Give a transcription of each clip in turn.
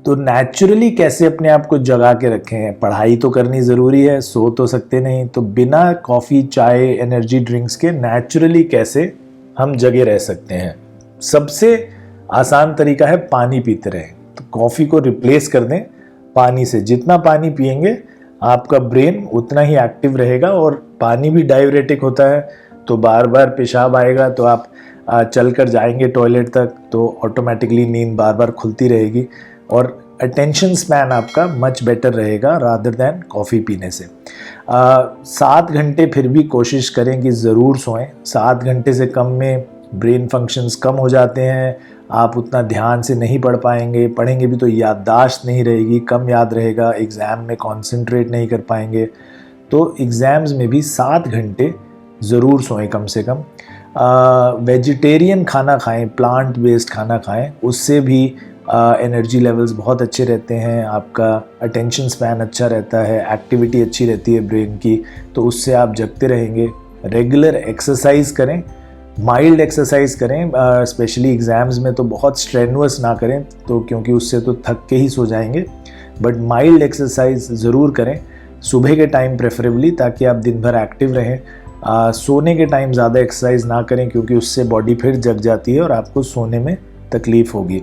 तो नेचुरली कैसे अपने आप को जगा के रखें? पढ़ाई तो करनी ज़रूरी है, सो तो सकते नहीं, तो बिना कॉफ़ी, चाय, एनर्जी ड्रिंक्स के नेचुरली कैसे हम जगे रह सकते हैं? सबसे आसान तरीका है पानी पीते रहें। तो कॉफ़ी को रिप्लेस कर दें पानी से। जितना पानी पिएंगे आपका ब्रेन उतना ही एक्टिव रहेगा, और पानी भी डाययूरेटिक होता है, तो बार बार पेशाब आएगा तो आप चल कर जाएंगे टॉयलेट तक, तो ऑटोमेटिकली नींद बार बार खुलती रहेगी और अटेंशन स्पैन आपका मच बेटर रहेगा रादर दैन कॉफ़ी पीने से। 7 घंटे फिर भी कोशिश करें कि ज़रूर सोएं। 7 घंटे से कम में ब्रेन फंक्शंस कम हो जाते हैं, आप उतना ध्यान से नहीं पढ़ पाएंगे, पढ़ेंगे भी तो याददाश्त नहीं रहेगी, कम याद रहेगा, एग्ज़ाम में कॉन्सेंट्रेट नहीं कर पाएंगे। तो एग्ज़ाम्स में भी 7 घंटे ज़रूर सोएं कम से कम। वेजिटेरियन खाना खाएं, प्लांट बेस्ड खाना खाएं, उससे भी एनर्जी लेवल्स बहुत अच्छे रहते हैं, आपका अटेंशन स्पैन अच्छा रहता है, एक्टिविटी अच्छी रहती है ब्रेन की, तो उससे आप जगते रहेंगे। रेगुलर एक्सरसाइज करें, माइल्ड एक्सरसाइज करें, स्पेशली एग्ज़ाम्स में तो बहुत स्ट्रेनुअस ना करें, तो क्योंकि उससे तो थक के ही सो जाएंगे, बट माइल्ड एक्सरसाइज ज़रूर करें सुबह के टाइम प्रेफरेबली, ताकि आप दिन भर एक्टिव रहें। सोने के टाइम ज़्यादा एक्सरसाइज ना करें, क्योंकि उससे बॉडी फिर जग जाती है और आपको सोने में तकलीफ़ होगी।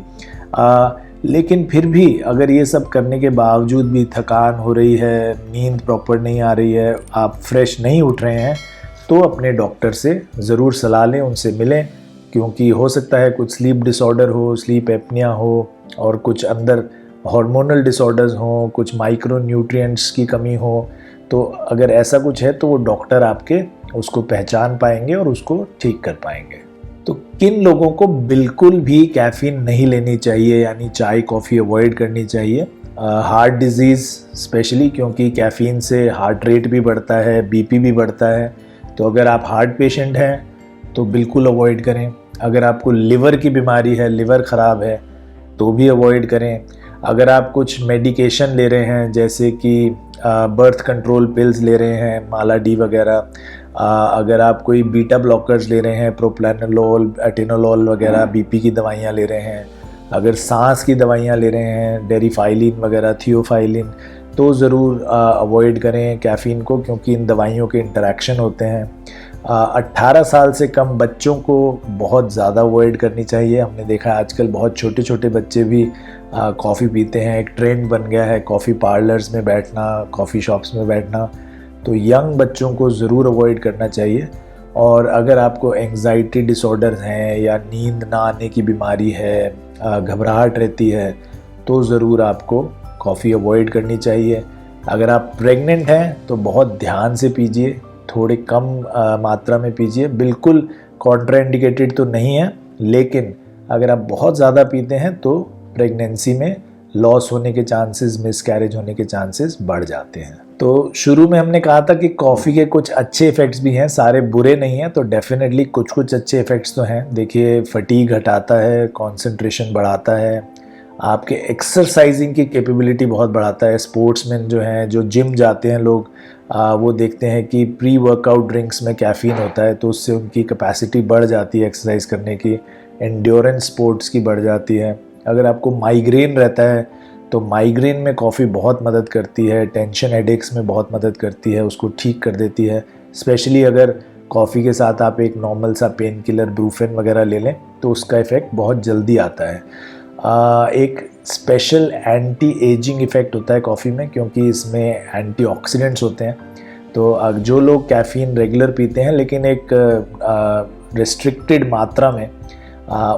लेकिन फिर भी अगर ये सब करने के बावजूद भी थकान हो रही है, नींद प्रॉपर नहीं आ रही है, आप फ्रेश नहीं उठ रहे हैं, तो अपने डॉक्टर से ज़रूर सलाह लें, उनसे मिलें, क्योंकि हो सकता है कुछ स्लीप डिसऑर्डर हो, स्लीप एपनिया हो, और कुछ अंदर हार्मोनल डिसऑर्डर्स हों, कुछ माइक्रो न्यूट्रिएंट्स की कमी हो। तो अगर ऐसा कुछ है तो वो डॉक्टर आपके उसको पहचान पाएंगे और उसको ठीक कर पाएंगे। तो किन लोगों को बिल्कुल भी कैफ़ीन नहीं लेनी चाहिए, यानी चाय कॉफ़ी अवॉइड करनी चाहिए? हार्ट डिजीज़ स्पेशली, क्योंकि कैफ़ीन से हार्ट रेट भी बढ़ता है, बीपी भी बढ़ता है। तो अगर आप हार्ट पेशेंट हैं तो बिल्कुल अवॉइड करें। अगर आपको लिवर की बीमारी है, लिवर ख़राब है, तो भी अवॉइड करें। अगर आप कुछ मेडिकेशन ले रहे हैं, जैसे कि बर्थ कंट्रोल पिल्स ले रहे हैं, माला डी वगैरह, अगर आप कोई बीटा ब्लॉकर्स ले रहे हैं, प्रोप्रानोलोल, एटेनोलोल वगैरह, बीपी की दवाइयाँ ले रहे हैं, अगर सांस की दवाइयाँ ले रहे हैं, डेरिफाइलिन वगैरह, थियोफाइलिन, तो ज़रूर अवॉइड करें कैफ़ीन को, क्योंकि इन दवाइयों के इंटरेक्शन होते हैं। 18 साल से कम बच्चों को बहुत ज़्यादा अवॉइड करनी चाहिए। हमने देखा है आजकल बहुत छोटे छोटे बच्चे भी कॉफ़ी पीते हैं, एक ट्रेंड बन गया है कॉफ़ी पार्लर्स में बैठना, कॉफ़ी शॉप्स में बैठना, तो यंग बच्चों को ज़रूर अवॉइड करना चाहिए। और अगर आपको एंग्जाइटी डिसऑर्डर्स हैं या नींद ना आने की बीमारी है, घबराहट रहती है, तो ज़रूर आपको कॉफ़ी अवॉइड करनी चाहिए। अगर आप प्रेग्नेंट हैं तो बहुत ध्यान से पीजिए, थोड़े कम मात्रा में पीजिए। बिल्कुल कॉन्ट्राइंडिकेटेड तो नहीं है, लेकिन अगर आप बहुत ज़्यादा पीते हैं तो प्रेगनेंसी में लॉस होने के चांसेस, मिसकैरेज होने के चांसेस बढ़ जाते हैं। तो शुरू में हमने कहा था कि कॉफ़ी के कुछ अच्छे इफ़ेक्ट्स भी हैं, सारे बुरे नहीं हैं, तो डेफिनेटली कुछ कुछ अच्छे इफ़ेक्ट्स तो हैं। देखिए, फटीग हटाता है, कंसंट्रेशन बढ़ाता है, आपके एक्सरसाइजिंग की कैपेबिलिटी बहुत बढ़ाता है। स्पोर्ट्समैन जो हैं, जो जिम जाते हैं लोग, वो देखते हैं कि प्री वर्कआउट ड्रिंक्स में कैफ़ीन होता है, तो उससे उनकी कैपेसिटी बढ़ जाती है एक्सरसाइज करने की, एंड्योरेंस स्पोर्ट्स की बढ़ जाती है। अगर आपको माइग्रेन रहता है तो माइग्रेन में कॉफ़ी बहुत मदद करती है, टेंशन हेडेक्स में बहुत मदद करती है, उसको ठीक कर देती है। स्पेशली अगर कॉफ़ी के साथ आप एक नॉर्मल सा पेन किलर ब्रूफेन वगैरह ले लें तो उसका इफ़ेक्ट बहुत जल्दी आता है। एक स्पेशल एंटी एजिंग इफ़ेक्ट होता है कॉफ़ी में, क्योंकि इसमें एंटीऑक्सीडेंट्स होते हैं। तो जो लोग कैफ़ीन रेगुलर पीते हैं लेकिन एक रिस्ट्रिक्टेड मात्रा में,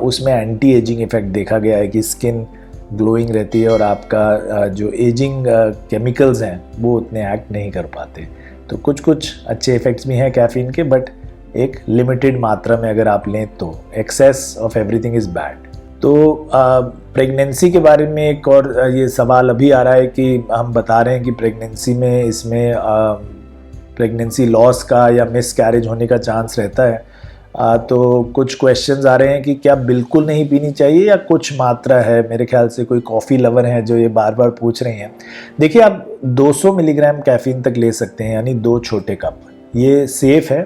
उसमें एंटी एजिंग इफ़ेक्ट देखा गया है कि स्किन ग्लोइंग रहती है और आपका जो एजिंग केमिकल्स हैं वो उतने एक्ट नहीं कर पाते। तो कुछ कुछ अच्छे इफ़ेक्ट्स भी हैं कैफ़ीन के, बट एक लिमिटेड मात्रा में अगर आप लें तो। Excess of everything is bad. तो प्रेगनेंसी के बारे में एक और ये सवाल अभी आ रहा है कि हम बता रहे हैं कि प्रेगनेंसी में इसमें प्रेगनेंसी लॉस का या मिस कैरेज होने का चांस रहता है। तो कुछ क्वेश्चंस आ रहे हैं कि क्या बिल्कुल नहीं पीनी चाहिए या कुछ मात्रा है। मेरे ख्याल से कोई कॉफ़ी लवर हैं जो ये बार बार पूछ रहे हैं। देखिए, आप 200 मिलीग्राम कैफ़ीन तक ले सकते हैं, यानी 2 छोटे कप। ये सेफ़ है,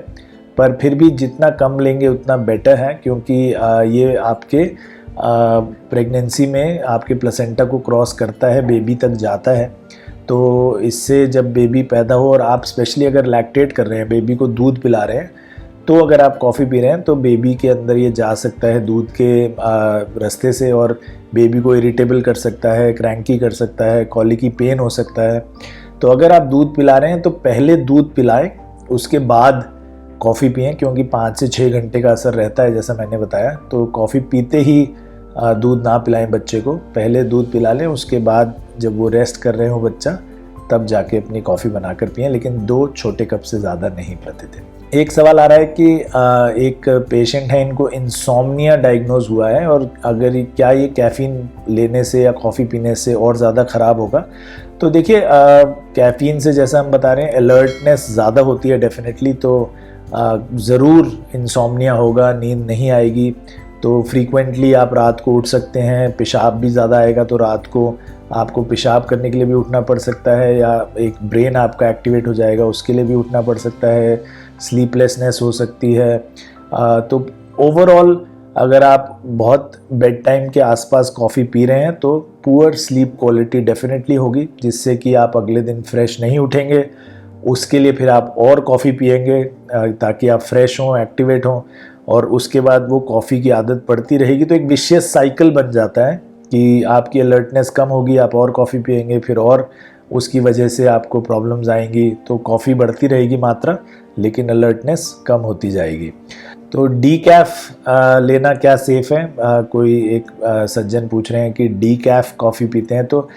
पर फिर भी जितना कम लेंगे उतना बेटर है, क्योंकि ये आपके प्रेगनेंसी में आपके प्लेसेंटा को क्रॉस करता है, बेबी तक जाता है। तो इससे जब बेबी पैदा हो और आप स्पेशली अगर लैक्टेट कर रहे हैं, बेबी को दूध पिला रहे हैं, तो अगर आप कॉफ़ी पी रहे हैं तो बेबी के अंदर ये जा सकता है दूध के रास्ते से और बेबी को इरिटेबल कर सकता है, क्रैंकी कर सकता है, कॉलिकी पेन हो सकता है। तो अगर आप दूध पिला रहे हैं तो पहले दूध पिलाएं, उसके बाद कॉफ़ी पिएं, क्योंकि 5 से 6 घंटे का असर रहता है जैसा मैंने बताया। तो कॉफ़ी पीते ही दूध ना पिलाएं बच्चे को, पहले दूध पिला लें, उसके बाद जब वो रेस्ट कर रहे हो बच्चा तब जाके अपनी कॉफ़ी बनाकर पिएं, लेकिन 2 छोटे कप से ज़्यादा नहीं प्रतिदिन। एक सवाल आ रहा है कि एक पेशेंट है, इनको इंसोम्निया डायग्नोज हुआ है और अगर क्या ये कैफ़ीन लेने से या कॉफ़ी पीने से और ज़्यादा ख़राब होगा। तो देखिए, कैफ़ीन से जैसा हम बता रहे हैं अलर्टनेस ज़्यादा होती है डेफिनेटली, तो ज़रूर इंसोम्निया होगा, नींद नहीं आएगी। तो फ्रीक्वेंटली आप रात को उठ सकते हैं, पेशाब भी ज़्यादा आएगा तो रात को आपको पेशाब करने के लिए भी उठना पड़ सकता है, या एक ब्रेन आपका एक्टिवेट हो जाएगा उसके लिए भी उठना पड़ सकता है, स्लीपलेसनेस हो सकती है। तो ओवरऑल अगर आप बहुत बेड टाइम के आसपास कॉफ़ी पी रहे हैं तो पुअर स्लीप क्वालिटी डेफिनेटली होगी, जिससे कि आप अगले दिन फ्रेश नहीं उठेंगे। उसके लिए फिर आप और कॉफ़ी पिएंगे ताकि आप फ्रेश हों, एक्टिवेट हों, और उसके बाद वो कॉफ़ी की आदत पड़ती रहेगी। तो एक विशियस साइकिल बन जाता है कि आपकी अलर्टनेस कम होगी, आप और कॉफ़ी पिएंगे, फिर और उसकी वजह से आपको प्रॉब्लम्स आएंगी। तो कॉफ़ी बढ़ती रहेगी मात्रा, लेकिन अलर्टनेस कम होती जाएगी। तो डीकैफ लेना क्या सेफ़ है? कोई एक सज्जन पूछ रहे हैं कि डीकैफ कॉफ़ी पीते हैं, तो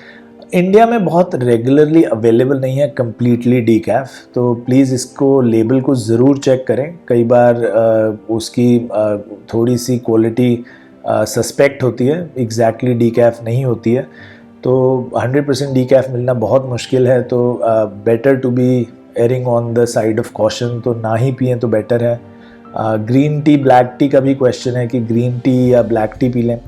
इंडिया में बहुत रेगुलरली अवेलेबल नहीं है कम्प्लीटली डीकैफ। तो प्लीज़ इसको लेबल को ज़रूर चेक करें। कई बार उसकी थोड़ी सी क्वालिटी सस्पेक्ट होती है, एग्जैक्टली डीकैफ नहीं होती है। तो 100% डीकैफ मिलना बहुत मुश्किल है। तो better to be erring on the side of caution, तो ना ही पिएं तो बेटर है। ग्रीन टी, ब्लैक टी का भी क्वेश्चन है कि ग्रीन टी या ब्लैक टी पी लें,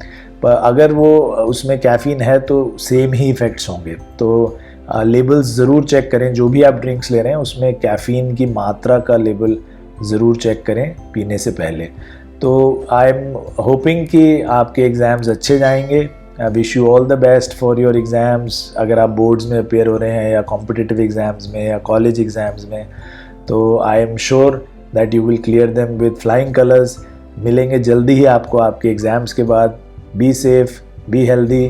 पर अगर वो उसमें कैफ़ीन है तो सेम ही इफ़ेक्ट्स होंगे। तो लेबल्स ज़रूर चेक करें, जो भी आप ड्रिंक्स ले रहे हैं उसमें कैफ़ीन की मात्रा का लेबल ज़रूर चेक करें पीने से पहले। तो आई एम होपिंग कि आपके एग्ज़ाम्स अच्छे जाएंगे। I wish you all the best for your exams. अगर आप बोर्ड्स में अपेयर हो रहे हैं या कॉम्पिटिटिव एग्ज़ाम्स में या कॉलेज एग्ज़ाम्स में, तो I am sure that you will clear them with flying colours. मिलेंगे जल्दी ही आपको आपके एग्ज़ाम्स के बाद। Be safe, be healthy.